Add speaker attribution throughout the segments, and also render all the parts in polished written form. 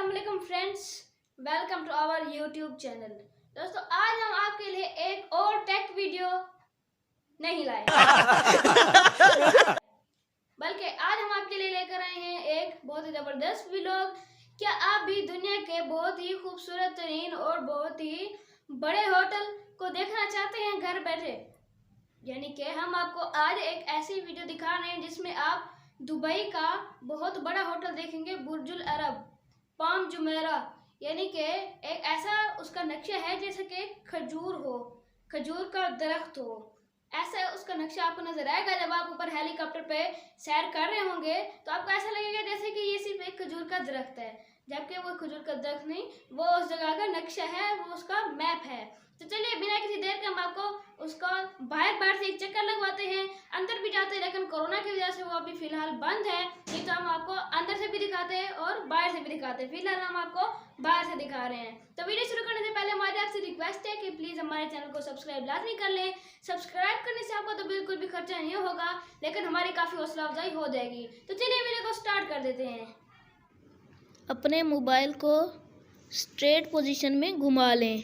Speaker 1: अस्सलाम वालेकुम friends, welcome to our YouTube channel. दोस्तों, आज हम आपके लिए एक और टेक वीडियो नहीं लाए बल्कि आज हम आपके लिए लेकर आए हैं एक बहुत ही ज़बरदस्त व्लॉग। क्या आप भी दुनिया के बहुत ही खूबसूरत तरीन और बहुत ही बड़े होटल को देखना चाहते हैं घर बैठे? यानी कि हम आपको आज एक ऐसी वीडियो दिखा रहे हैं जिसमें आप दुबई का बहुत बड़ा होटल देखेंगे, बुर्जुल अरब, पाम जुमेरा। यानी कि एक ऐसा उसका नक्शा है जैसे कि खजूर हो, खजूर का दरख्त हो, ऐसा उसका नक्शा आपको नजर आएगा। जब आप ऊपर हेलीकॉप्टर पे सैर कर रहे होंगे तो आपको ऐसा लगेगा जैसे कि ये सिर्फ एक खजूर का दरख्त है, जबकि वो खजूर का दरख्त नहीं, वो उस जगह का नक्शा है, वो उसका मैप है। तो चलिए बिना किसी देर के हम आपको उसका बाहर से एक चक्कर लगवाते हैं, अंदर भी जाते हैं, लेकिन कोरोना की वजह से वो अभी फिलहाल बंद है। नहीं तो हम आपको अंदर से भी दिखाते हैं और बाहर से भी दिखाते हैं। फिलहाल हम आपको बाहर से दिखा रहे हैं। तो वीडियो शुरू करने से पहले हमारी आपसे रिक्वेस्ट है कि प्लीज हमारे चैनल को सब्सक्राइब लाजमी कर लें। सब्सक्राइब करने से आपको तो बिल्कुल भी खर्चा नहीं होगा, लेकिन हमारी काफी हौसला अफजाई हो जाएगी। तो चलिए वीडियो को स्टार्ट कर देते हैं।
Speaker 2: अपने मोबाइल को स्ट्रेट पोजीशन में घुमा लें।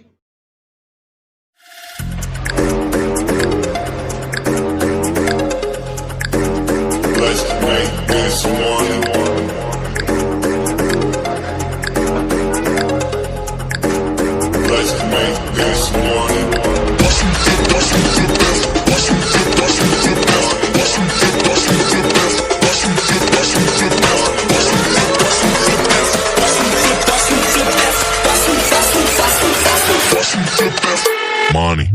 Speaker 3: Let's make this one. Let's make this one. Money.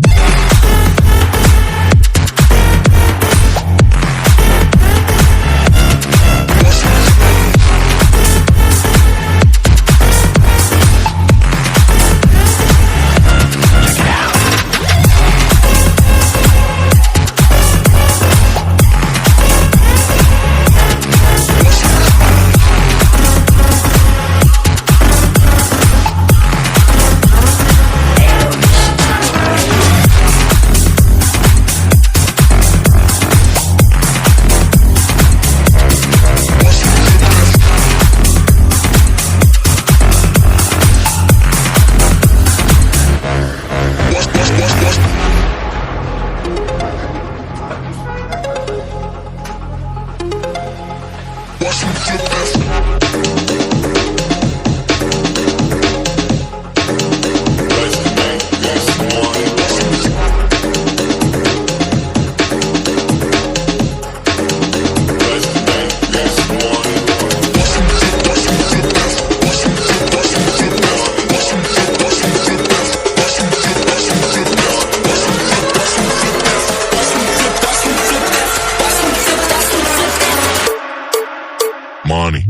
Speaker 3: Money.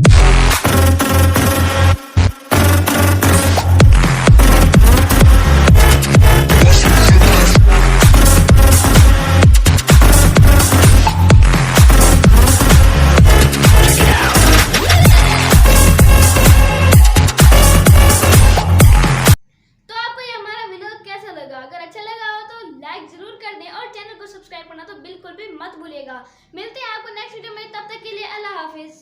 Speaker 1: अगर अच्छा लगा हो तो लाइक जरूर कर दें और चैनल को सब्सक्राइब करना तो बिल्कुल भी मत भूलिएगा। मिलते हैं आपको नेक्स्ट वीडियो में, तब तक के लिए अल्लाह हाफिज।